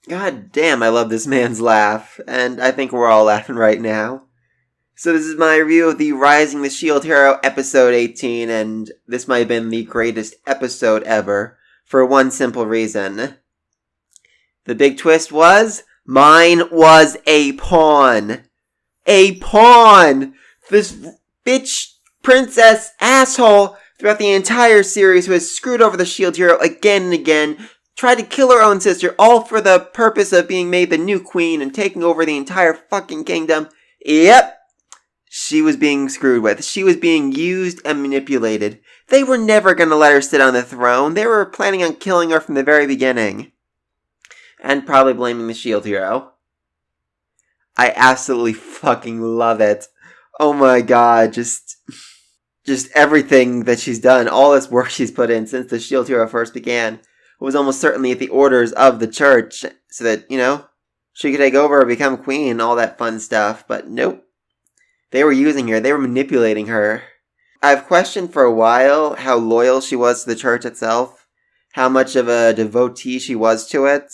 God damn, I love this man's laugh, and I think we're all laughing right now. So this is my review of the Rising the Shield Hero episode 18, and this might have been the greatest episode ever, for one simple reason. The big twist was, Myne was a pawn. A pawn! This bitch princess asshole throughout the entire series who has screwed over the Shield Hero again and again, tried to kill her own sister, all for the purpose of being made the new queen and taking over the entire fucking kingdom. Yep. She was being screwed with. She was being used and manipulated. They were never going to let her sit on the throne. They were planning on killing her from the very beginning. And probably blaming the Shield Hero. I absolutely fucking love it. Oh my god, just everything that she's done, all this work she's put in since the Shield Hero first began, was almost certainly at the orders of the church, so that, she could take over or become queen and all that fun stuff, but nope. They were using her, they were manipulating her. I've questioned for a while how loyal she was to the church itself, how much of a devotee she was to it.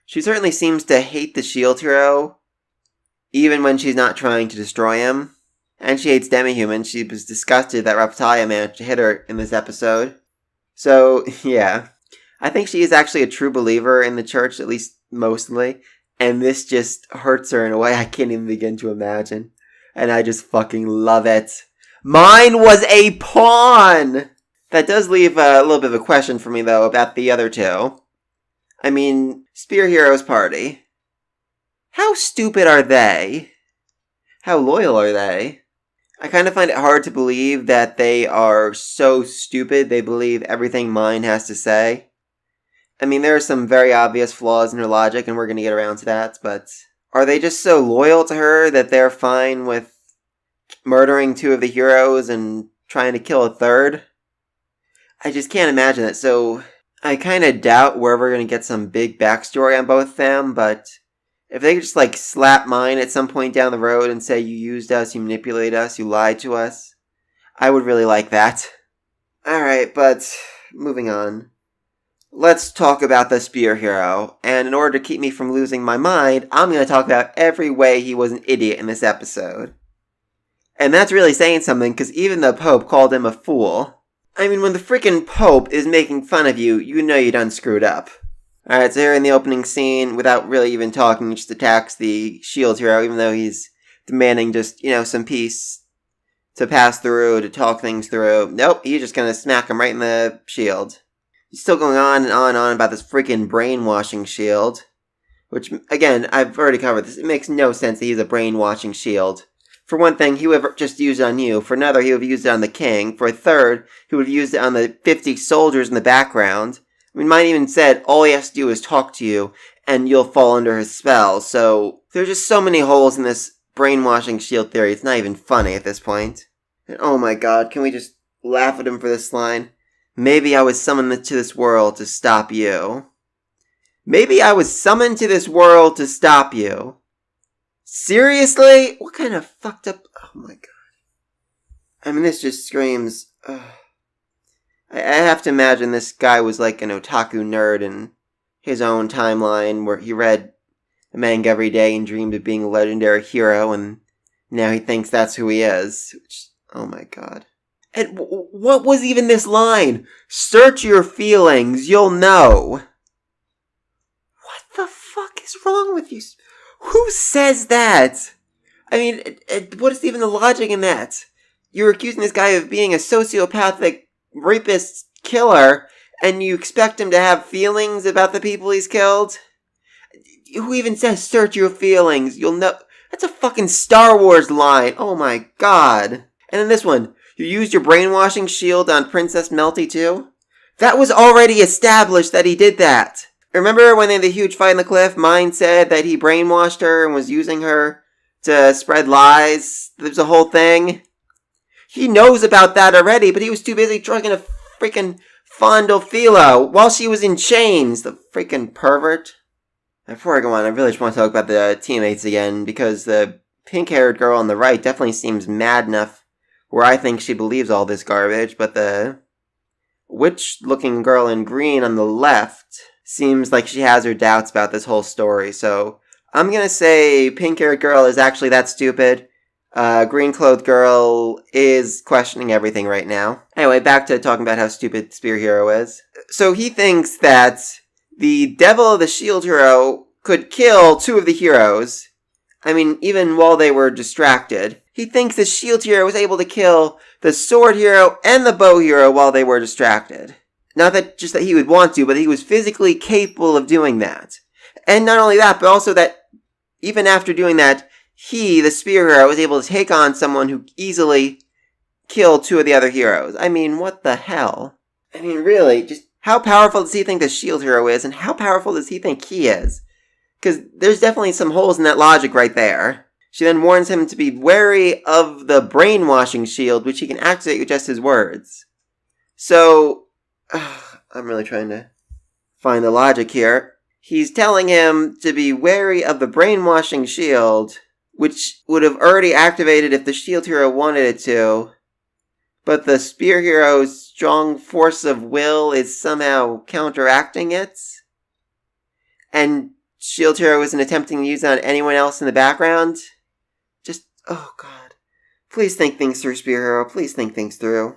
She certainly seems to hate the Shield Hero, even when she's not trying to destroy him. And she hates demi-human. She was disgusted that Reptalia managed to hit her in this episode. So, yeah. I think she is actually a true believer in the church, at least mostly. And this just hurts her in a way I can't even begin to imagine. And I just fucking love it. Myne was a pawn! That does leave a little bit of a question for me, though, about the other two. I mean, Spear Hero's party. How stupid are they? How loyal are they? I kind of find it hard to believe that they are so stupid they believe everything Myne has to say. I mean, there are some very obvious flaws in her logic, and we're going to get around to that, but are they just so loyal to her that they're fine with murdering two of the heroes and trying to kill a third? I just can't imagine it, so I kind of doubt we're ever going to get some big backstory on both of them, but if they could just, slap Myne at some point down the road and say, you used us, you manipulated us, you lied to us, I would really like that. Alright, but moving on. Let's talk about the Spear Hero, and in order to keep me from losing my mind, I'm going to talk about every way he was an idiot in this episode. And that's really saying something, because even the Pope called him a fool. I mean, when the freaking Pope is making fun of you, you know you done screwed up. Alright, so here in the opening scene, without really even talking, he just attacks the Shield Hero, even though he's demanding just, some peace to pass through, to talk things through. Nope, he's just gonna smack him right in the shield. He's still going on and on about this freaking brainwashing shield. Which, again, I've already covered this. It makes no sense that he's a brainwashing shield. For one thing, he would have just used it on you. For another, he would have used it on the king. For a third, he would have used it on the 50 soldiers in the background. I mean, Myne even said, all he has to do is talk to you, and you'll fall under his spell. So, there's just so many holes in this brainwashing shield theory, it's not even funny at this point. And oh my god, can we just laugh at him for this line? Maybe I was summoned to this world to stop you. Maybe I was summoned to this world to stop you. Seriously? What kind of fucked up... Oh my god. I mean, this just screams... I have to imagine this guy was like an otaku nerd in his own timeline where he read a manga every day and dreamed of being a legendary hero, and now he thinks that's who he is. Which, oh my god. And what was even this line? Search your feelings, you'll know. What the fuck is wrong with you? Who says that? I mean, what is even the logic in that? You're accusing this guy of being a sociopathic rapist killer, and you expect him to have feelings about the people he's killed? Who even says search your feelings, you'll know? That's a fucking Star Wars line. Oh my god. And then this one. You used your brainwashing shield on Princess Melty too? That was already established that he did that. Remember when they had the huge fight on the cliff, Myne said that he brainwashed her and was using her to spread lies? There's a whole thing. He knows about that already, but he was too busy trying to freaking fondle Philo while she was in chains. The freaking pervert. Before I go on, I really just want to talk about the teammates again, because the pink-haired girl on the right definitely seems mad enough where I think she believes all this garbage, but the witch-looking girl in green on the left seems like she has her doubts about this whole story, so I'm gonna say pink-haired girl is actually that stupid. Green-clothed girl is questioning everything right now. Anyway, back to talking about how stupid Spear Hero is. So he thinks that the Devil of the Shield Hero could kill two of the heroes. I mean, even while they were distracted. He thinks the Shield Hero was able to kill the Sword Hero and the Bow Hero while they were distracted. Not that just that he would want to, but he was physically capable of doing that. And not only that, but also that even after doing that, he, the Spear Hero, was able to take on someone who easily killed two of the other heroes. I mean, what the hell? I mean, really, just how powerful does he think the Shield Hero is, and how powerful does he think he is? Because there's definitely some holes in that logic right there. She then warns him to be wary of the brainwashing shield, which he can activate with just his words. So, I'm really trying to find the logic here. He's telling him to be wary of the brainwashing shield, which would have already activated if the Shield Hero wanted it to, but the Spear Hero's strong force of will is somehow counteracting it, and Shield Hero isn't attempting to use it on anyone else in the background. Just, oh god. Please think things through, Spear Hero. Please think things through.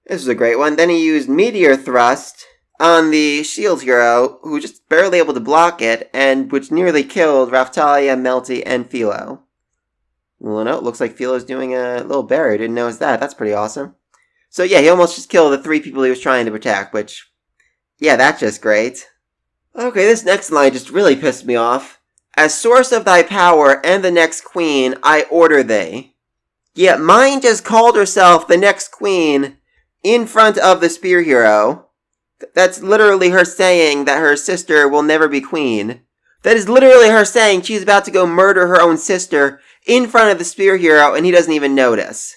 This was a great one. Then he used Meteor Thrust on the Shield Hero, who was just barely able to block it, and which nearly killed Raphtalia, Melty, and Philo. Well, no, it looks like Philo's doing a little barrier. Didn't notice that. That's pretty awesome. So yeah, he almost just killed the three people he was trying to protect, which, yeah, that's just great. Okay, this next line just really pissed me off. As source of thy power and the next queen, I order thee. Yeah, Myne just called herself the next queen in front of the Spear Hero. That's literally her saying that her sister will never be queen. That is literally her saying she's about to go murder her own sister in front of the Spear Hero, and he doesn't even notice.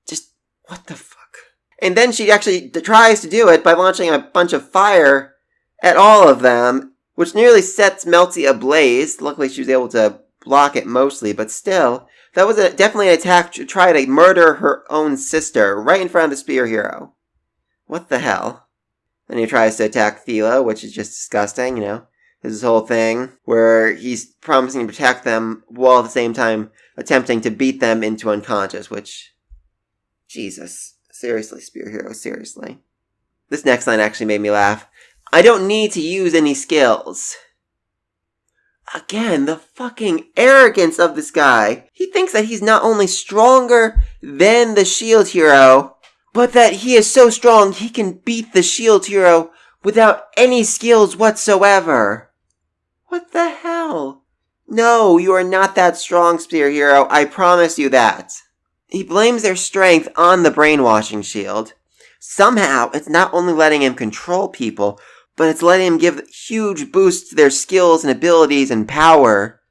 Just, what the fuck? And then she actually tries to do it by launching a bunch of fire at all of them, which nearly sets Melty ablaze. Luckily, she was able to block it mostly, but still, that was definitely an attack to try to murder her own sister right in front of the Spear Hero. What the hell? Then he tries to attack Philo, which is just disgusting, you know. There's this whole thing where he's promising to protect them while at the same time attempting to beat them into unconscious, which... Jesus. Seriously, Spear Hero, seriously. This next line actually made me laugh. I don't need to use any skills. Again, the fucking arrogance of this guy. He thinks that he's not only stronger than the Shield Hero, but that he is so strong he can beat the Shield Hero without any skills whatsoever. What the hell? No, you are not that strong, Spear Hero. I promise you that. He blames their strength on the brainwashing shield. Somehow, it's not only letting him control people, but it's letting him give huge boosts to their skills and abilities and power.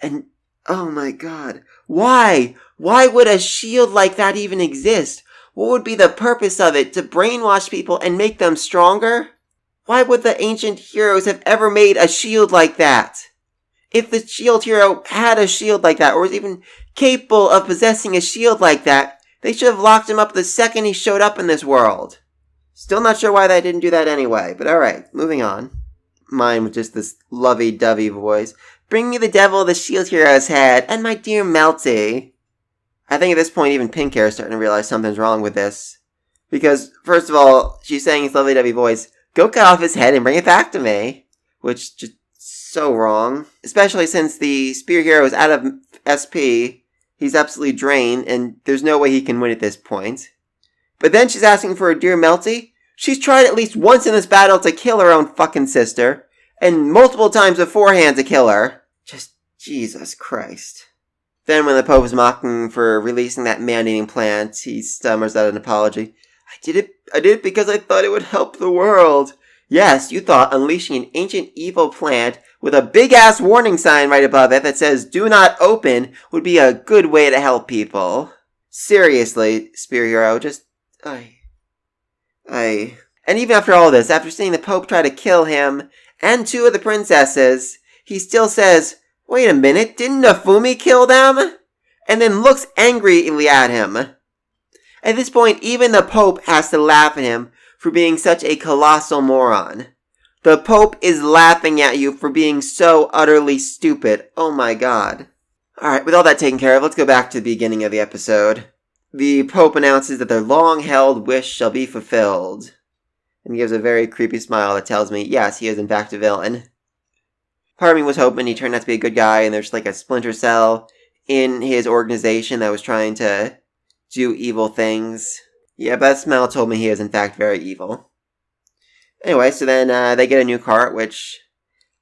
And, oh my god. Why? Why would a shield like that even exist? What would be the purpose of it? To brainwash people and make them stronger? Why would the ancient heroes have ever made a shield like that? If the Shield Hero had a shield like that, or was even capable of possessing a shield like that, they should have locked him up the second he showed up in this world. Still not sure why they didn't do that anyway, but alright, moving on. Myne with just this lovey-dovey voice. Bring me the devil of the Shield Hero's head, and my dear Melty. I think at this point even Pink Hair is starting to realize something's wrong with this. Because, first of all, she's saying in his lovey-dovey voice, go cut off his head and bring it back to me. Which, just so wrong. Especially since the Spear Hero is out of SP, he's absolutely drained, and there's no way he can win at this point. But then she's asking for a dear Melty. She's tried at least once in this battle to kill her own fucking sister, and multiple times beforehand to kill her. Just, Jesus Christ. Then when the Pope is mocking for releasing that man-eating plant, he stammers out an apology. I did it because I thought it would help the world. Yes, you thought unleashing an ancient evil plant with a big-ass warning sign right above it that says, do not open, would be a good way to help people. Seriously, Spear Hero, just... And even after all this, after seeing the Pope try to kill him and two of the princesses, he still says, wait a minute, didn't Nafumi kill them? And then looks angrily at him. At this point, even the Pope has to laugh at him for being such a colossal moron. The Pope is laughing at you for being so utterly stupid. Oh my god. Alright, with all that taken care of, let's go back to the beginning of the episode. The Pope announces that their long-held wish shall be fulfilled. And gives a very creepy smile that tells me, yes, he is in fact a villain. Part of me was hoping he turned out to be a good guy and there's like a splinter cell in his organization that was trying to do evil things. Yeah, but that smell told me he is in fact very evil. Anyway, so then they get a new cart, which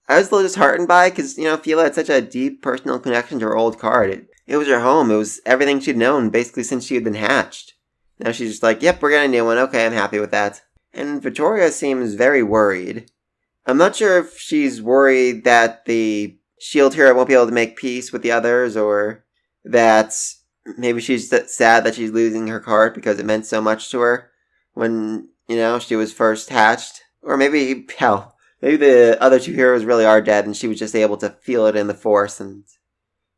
I was a little disheartened by because, Fila had such a deep personal connection to her old cart. It was her home. It was everything she'd known basically since she had been hatched. Now she's just like, yep, we're getting a new one. Okay, I'm happy with that. And Victoria seems very worried. I'm not sure if she's worried that the shield hero won't be able to make peace with the others, or that maybe she's sad that she's losing her cart because it meant so much to her when, she was first hatched. Or maybe the other two heroes really are dead and she was just able to feel it in the Force, and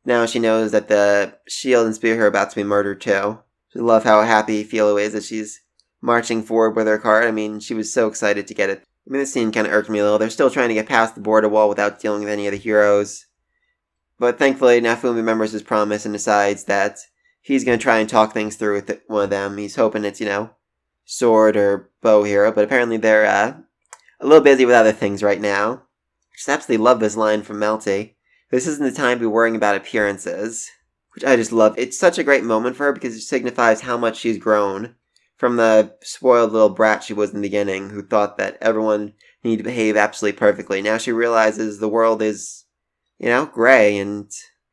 now she knows that the shield and spear hero are about to be murdered too. I love how happy Philo is that she's marching forward with her cart. I mean, she was so excited to get it. This scene kind of irked me a little. They're still trying to get past the border wall without dealing with any of the heroes. But thankfully, Nafumi remembers his promise and decides that he's going to try and talk things through with one of them. He's hoping it's, sword or bow hero, but apparently they're a little busy with other things right now. I just absolutely love this line from Melty. This isn't the time to be worrying about appearances. Which I just love. It's such a great moment for her because it signifies how much she's grown from the spoiled little brat she was in the beginning, who thought that everyone needed to behave absolutely perfectly. Now she realizes the world is, gray, and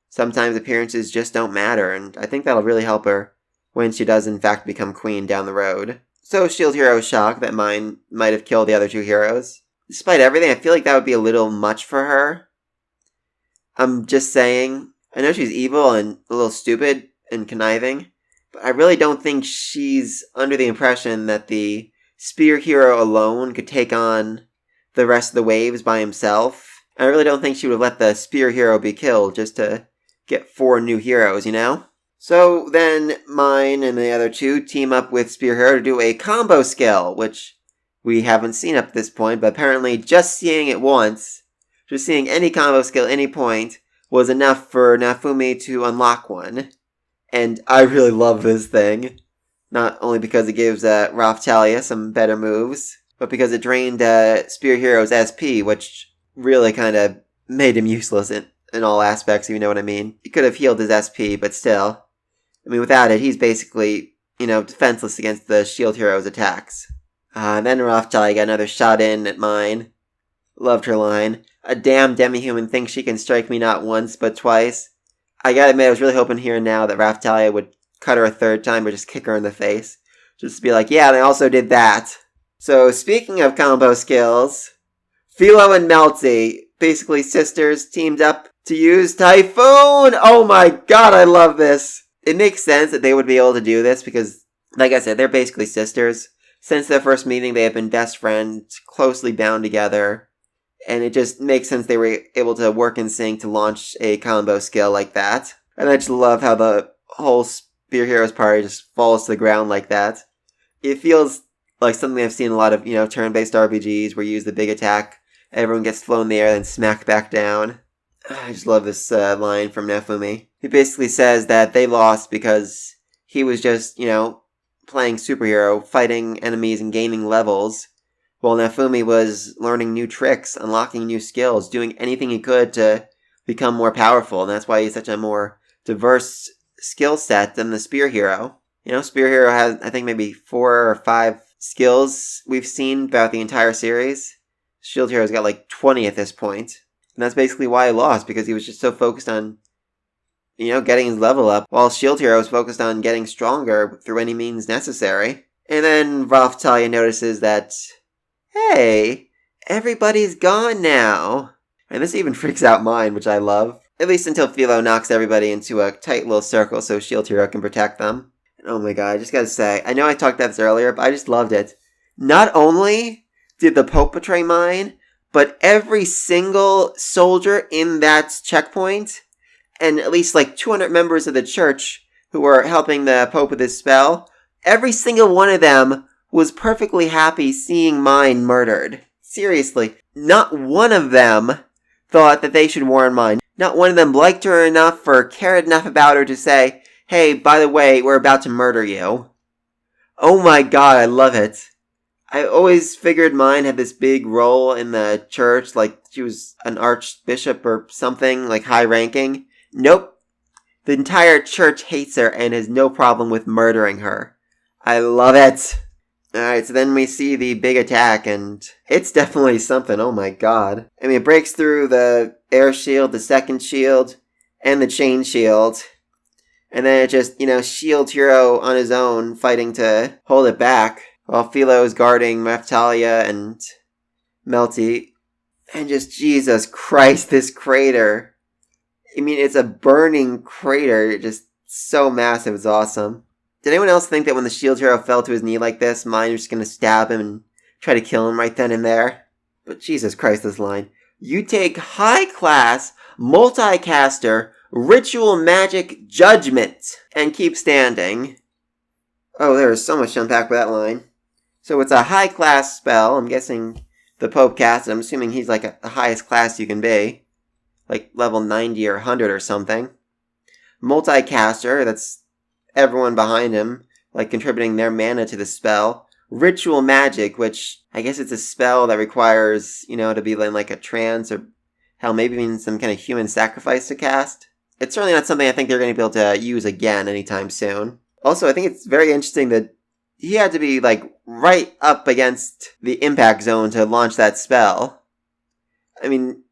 sometimes appearances just don't matter, and I think that'll really help her when she does in fact become queen down the road. So Shield Hero is shocked that Myne might have killed the other two heroes. Despite everything, I feel like that would be a little much for her. I'm just saying, I know she's evil and a little stupid and conniving, but I really don't think she's under the impression that the spear hero alone could take on the rest of the waves by himself. I really don't think she would have let the spear hero be killed just to get 4 new heroes, So then Myne and the other two team up with spear hero to do a combo skill, which we haven't seen up to this point, but apparently just seeing it once, just seeing any combo skill at any point, was enough for Nafumi to unlock one. And I really love this thing. Not only because it gives Raphtalia some better moves, but because it drained Spear Hero's SP, which really kind of made him useless in all aspects, if you know what I mean. He could have healed his SP, but still. I mean, without it, he's basically, defenseless against the Shield Hero's attacks. Then Raphtalia got another shot in at Myne. Loved her line. A damn demi-human thinks she can strike me not once, but twice. I gotta admit, I was really hoping here and now that Raphtalia would cut her a third time or just kick her in the face. Just to be like, yeah, and I also did that. So, speaking of combo skills, Philo and Melty, basically sisters, teamed up to use Typhoon! Oh my god, I love this! It makes sense that they would be able to do this because, like I said, they're basically sisters. Since their first meeting, they have been best friends, closely bound together. And it just makes sense they were able to work in sync to launch a combo skill like that. And I just love how the whole Spear Heroes party just falls to the ground like that. It feels like something I've seen in a lot of, turn-based RPGs where you use the big attack, everyone gets flown in the air, then smack back down. I just love this line from Nafumi. He basically says that they lost because he was just, playing superhero, fighting enemies and gaining levels, while Nafumi was learning new tricks, unlocking new skills, doing anything he could to become more powerful, and that's why he's such a more diverse skill set than the Spear Hero. Spear Hero has, I think, maybe 4 or 5 skills we've seen throughout the entire series. Shield Hero's got like 20 at this point. And that's basically why he lost, because he was just so focused on, getting his level up, while Shield Hero was focused on getting stronger through any means necessary. And then Raphtalia notices that, hey, everybody's gone now. And this even freaks out Myne, which I love. At least until Philo knocks everybody into a tight little circle so Shield Hero can protect them. And oh my god, I just gotta say, I know I talked about this earlier, but I just loved it. Not only did the Pope betray Myne, but every single soldier in that checkpoint, and at least like 200 members of the church who were helping the Pope with his spell, every single one of them was perfectly happy seeing Myne murdered. Seriously, not one of them thought that they should warn Myne. Not one of them liked her enough or cared enough about her to say, hey, by the way, we're about to murder you. Oh my god, I love it. I always figured Myne had this big role in the church, like she was an archbishop or something, like high ranking. Nope. The entire church hates her and has no problem with murdering her. I love it. Alright, so then we see the big attack, and it's definitely something, oh my god. I mean, it breaks through the air shield, the second shield, and the chain shield. And then it just, shield hero on his own, fighting to hold it back, while Philo is guarding Raphtalia and Melty. And just, Jesus Christ, this crater. I mean, it's a burning crater, just so massive, it's awesome. Did anyone else think that when the shield hero fell to his knee like this, Myne was just going to stab him and try to kill him right then and there? But Jesus Christ, this line. You take high-class, multicaster, ritual magic judgment and keep standing. Oh, there is so much to unpack with that line. So it's a high-class spell. I'm guessing the Pope cast it. I'm assuming he's like the highest class you can be. Like level 90 or 100 or something. Multicaster, that's everyone behind him, like contributing their mana to the spell. Ritual magic, which I guess it's a spell that requires, to be in like a trance or hell, maybe even some kind of human sacrifice to cast. It's certainly not something I think they're going to be able to use again anytime soon. Also, I think it's very interesting that he had to be like right up against the impact zone to launch that spell. I mean,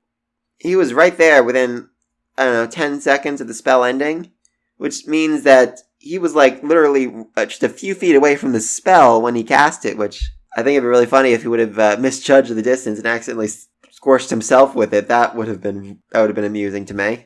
he was right there within, 10 seconds of the spell ending, which means that he was like literally just a few feet away from the spell when he cast it, which I think it'd be really funny if he would have misjudged the distance and accidentally scorched himself with it. That would have been amusing to me.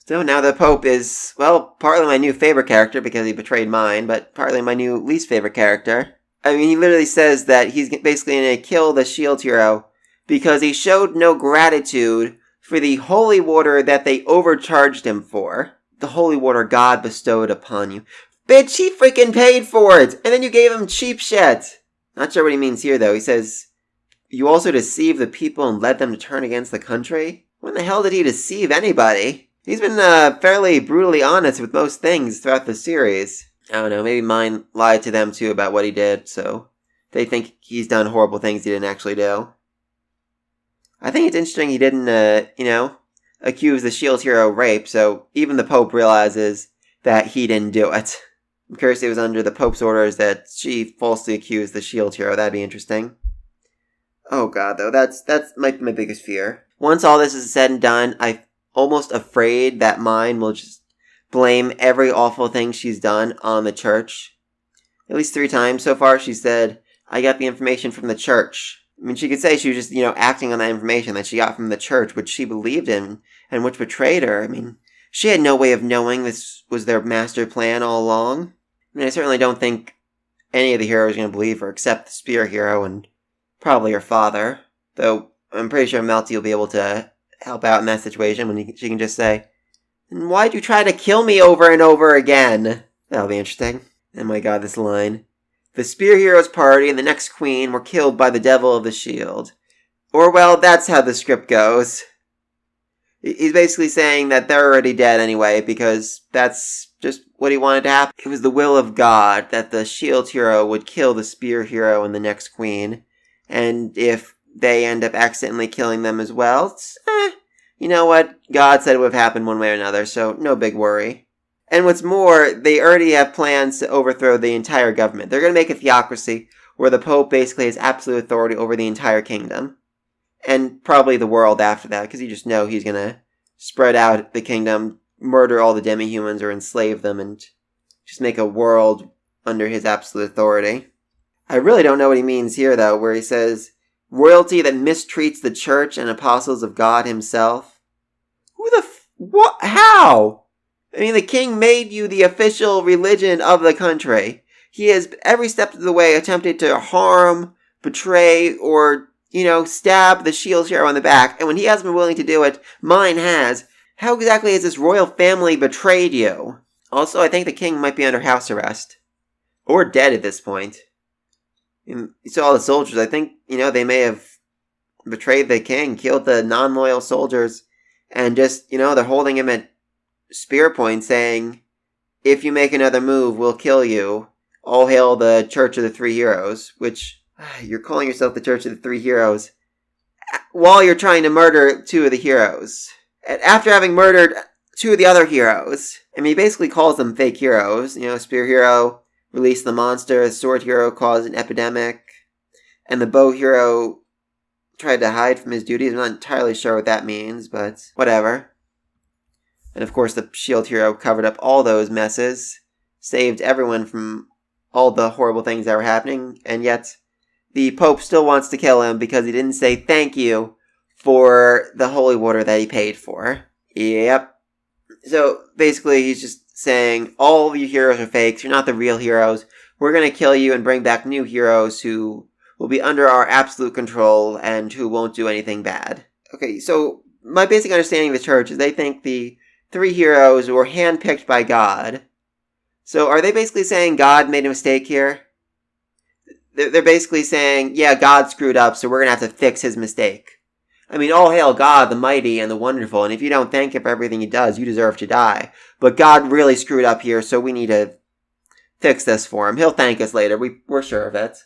So now the Pope is, well, partly my new favorite character because he betrayed Myne, but partly my new least favorite character. I mean, he literally says that he's basically going to kill the shield hero because he showed no gratitude for the holy water that they overcharged him for. The holy water God bestowed upon you. Bitch, he freaking paid for it! And then you gave him cheap shit! Not sure what he means here, though. He says, you also deceived the people and led them to turn against the country? When the hell did he deceive anybody? He's been fairly brutally honest with most things throughout the series. I don't know, maybe Myne lied to them too about what he did, so they think he's done horrible things he didn't actually do. I think it's interesting he didn't, accuse the shield hero of rape, so even the Pope realizes that he didn't do it. I'm curious if it was under the Pope's orders that she falsely accused the shield hero. That'd be interesting. Oh god, though, that's my biggest fear. Once all this is said and done, I'm almost afraid that Myne will just blame every awful thing she's done on the church. At least 3 times so far she said, I got the information from the church. I mean, she could say she was just, acting on that information that she got from the church, which she believed in, and which betrayed her. I mean, she had no way of knowing this was their master plan all along. I mean, I certainly don't think any of the heroes are going to believe her, except the spear hero and probably her father. Though, I'm pretty sure Melty will be able to help out in that situation when she can just say, and why'd you try to kill me over and over again? That'll be interesting. Oh my god, this line. The spear hero's party and the next queen were killed by the devil of the shield. Or, well, that's how the script goes. He's basically saying that they're already dead anyway, because that's just what he wanted to happen. It was the will of God that the shield hero would kill the spear hero and the next queen. And if they end up accidentally killing them as well, you know what? God said it would have happened one way or another, so no big worry. And what's more, they already have plans to overthrow the entire government. They're going to make a theocracy where the Pope basically has absolute authority over the entire kingdom. And probably the world after that, because you just know he's going to spread out the kingdom, murder all the demi-humans or enslave them, and just make a world under his absolute authority. I really don't know what he means here, though, where he says, royalty that mistreats the church and apostles of God himself. Who the what? How? I mean, the king made you the official religion of the country. He has every step of the way attempted to harm, betray, or, stab the shield hero on the back. And when he hasn't been willing to do it, Myne has. How exactly has this royal family betrayed you? Also, I think the king might be under house arrest. Or dead at this point. And so all the soldiers, I think, they may have betrayed the king, killed the non-loyal soldiers, and just, they're holding him at spear point saying, if you make another move, we'll kill you. All hail the Church of the Three Heroes, which, you're calling yourself the Church of the Three Heroes while you're trying to murder two of the heroes. And after having murdered two of the other heroes, he basically calls them fake heroes. Spear Hero released the monster, Sword Hero caused an epidemic, and the Bow Hero tried to hide from his duties. I'm not entirely sure what that means, but whatever. And of course the Shield Hero covered up all those messes, saved everyone from all the horrible things that were happening, and yet the Pope still wants to kill him because he didn't say thank you for the holy water that he paid for. Yep. So basically he's just saying, all of you heroes are fakes, you're not the real heroes, we're going to kill you and bring back new heroes who will be under our absolute control and who won't do anything bad. Okay, so my basic understanding of the church is they think the three heroes were handpicked by God. So are they basically saying God made a mistake here? They're basically saying, yeah, God screwed up, so we're going to have to fix his mistake. All hail God, the mighty and the wonderful, and if you don't thank him for everything he does, you deserve to die. But God really screwed up here, so we need to fix this for him. He'll thank us later, we're sure of it.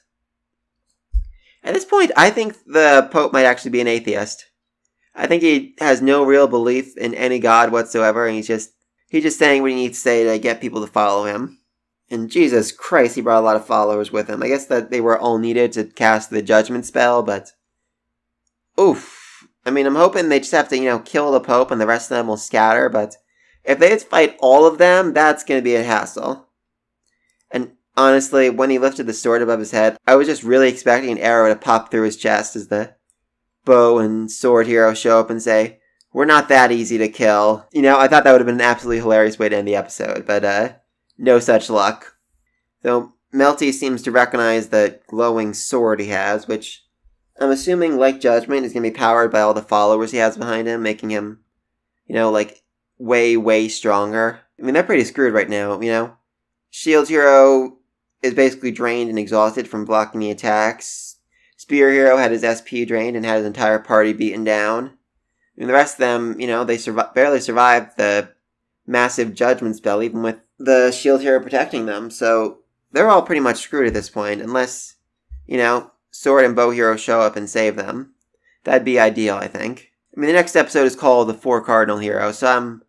At this point, I think the Pope might actually be an atheist. I think he has no real belief in any God whatsoever, and he's just saying what he needs to say to get people to follow him. And Jesus Christ, he brought a lot of followers with him. I guess that they were all needed to cast the judgment spell, but oof. I'm hoping they just have to, kill the Pope and the rest of them will scatter, but if they just fight all of them, that's going to be a hassle. And honestly, when he lifted the sword above his head, I was just really expecting an arrow to pop through his chest as the bow and sword hero show up and say, we're not that easy to kill. I thought that would have been an absolutely hilarious way to end the episode, but no such luck. So Melty seems to recognize the glowing sword he has, which I'm assuming, like Judgment, is going to be powered by all the followers he has behind him, making him, way, way stronger. They're pretty screwed right now, Shield Hero is basically drained and exhausted from blocking the attacks. Spear Hero had his SP drained and had his entire party beaten down. The rest of them, they barely survived the massive Judgment spell, even with the Shield Hero protecting them, so they're all pretty much screwed at this point, unless, Sword and Bow Hero show up and save them. That'd be ideal, I think. The next episode is called The Four Cardinal Heroes, so I'm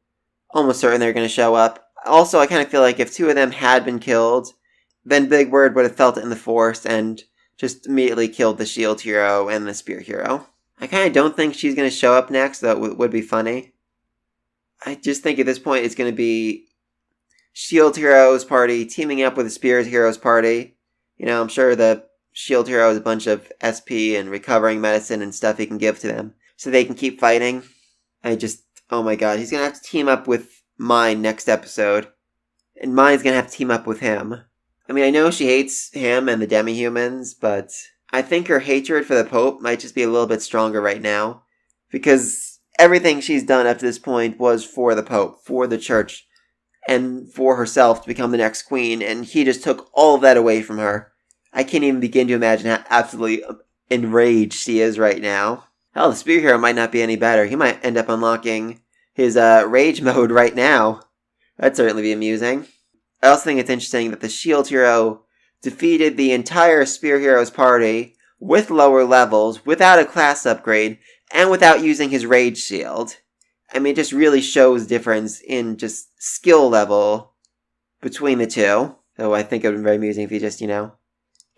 almost certain they're going to show up. Also, I kind of feel like if two of them had been killed, then Big Bird would have felt it in the Force and just immediately killed the Shield Hero and the Spear Hero. I kind of don't think she's going to show up next, though it would be funny. I just think at this point it's going to be Shield Hero's party teaming up with the Spear Hero's party. I'm sure the Shield Hero has a bunch of SP and recovering medicine and stuff he can give to them so they can keep fighting. Oh my god, he's going to have to team up with Myne next episode. And Myne's going to have to team up with him. I know she hates him and the demi-humans, but I think her hatred for the Pope might just be a little bit stronger right now. Because everything she's done up to this point was for the Pope, for the Church, and for herself to become the next queen, and he just took all of that away from her. I can't even begin to imagine how absolutely enraged she is right now. Hell, the Spear Hero might not be any better. He might end up unlocking his rage mode right now. That'd certainly be amusing. I also think it's interesting that the Shield Hero defeated the entire Spear Hero's party with lower levels, without a class upgrade, and without using his rage shield. It just really shows difference in just skill level between the two. So I think it would be very amusing if he just,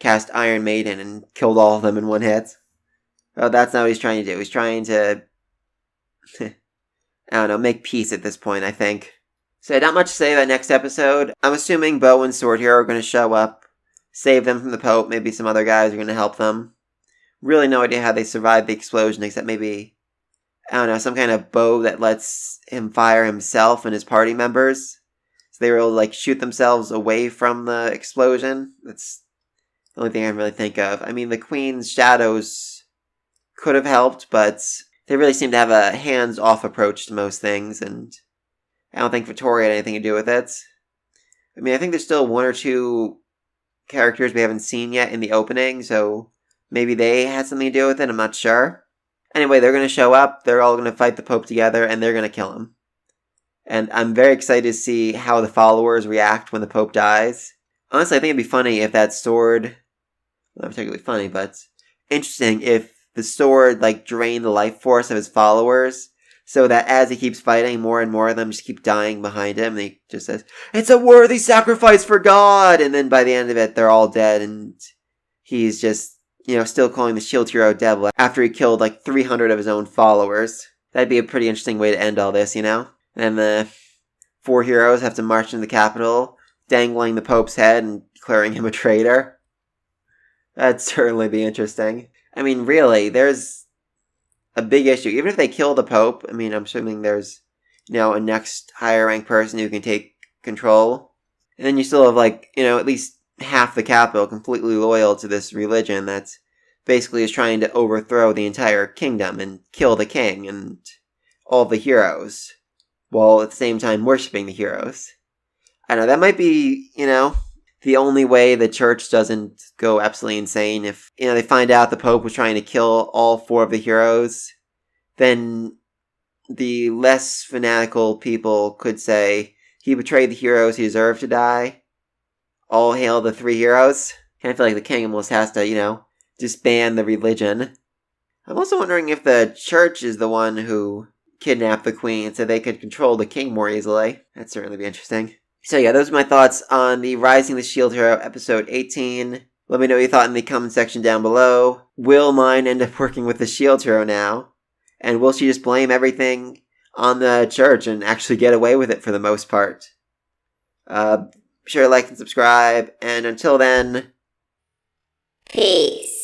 cast Iron Maiden and killed all of them in one hit. Well, that's not what he's trying to do. He's trying to, make peace at this point, I think. So not much to say about next episode. I'm assuming Bow and Sword Hero are going to show up, save them from the Pope. Maybe some other guys are going to help them. Really no idea how they survived the explosion, except maybe, some kind of bow that lets him fire himself and his party members. So they were able to, shoot themselves away from the explosion. That's the only thing I can really think of. The Queen's shadows could have helped, but they really seem to have a hands-off approach to most things, and I don't think Vittoria had anything to do with it. I think there's still one or two characters we haven't seen yet in the opening, so maybe they had something to do with it, I'm not sure. Anyway, they're going to show up, they're all going to fight the Pope together, and they're going to kill him. And I'm very excited to see how the followers react when the Pope dies. Honestly, I think it'd be funny if that sword... Not particularly funny, but interesting if the sword, drained the life force of his followers, so that as he keeps fighting, more and more of them just keep dying behind him, and he just says, "It's a worthy sacrifice for God!" And then by the end of it, they're all dead, and he's just, still calling the shield hero devil after he killed 300 of his own followers. That'd be a pretty interesting way to end all this, And the 4 heroes have to march into the capital, dangling the Pope's head and declaring him a traitor. That'd certainly be interesting. I mean, really, there's a big issue. Even if they kill the Pope, I'm assuming there's, a next higher ranked person who can take control. And then you still have, at least half the capital completely loyal to this religion that's basically is trying to overthrow the entire kingdom and kill the king and all the heroes, while at the same time worshipping the heroes. I know, that might be, the only way the church doesn't go absolutely insane. If, they find out the Pope was trying to kill all 4 of the heroes, then the less fanatical people could say, he betrayed the heroes, he deserved to die. All hail the 3 heroes. And I feel like the king almost has to, disband the religion. I'm also wondering if the church is the one who kidnapped the queen so they could control the king more easily. That'd certainly be interesting. So yeah, those are my thoughts on the Rising the Shield Hero episode 18. Let me know what you thought in the comment section down below. Will Myne end up working with the Shield Hero now? And will she just blame everything on the church and actually get away with it for the most part? Be sure to like and subscribe, and until then... Peace.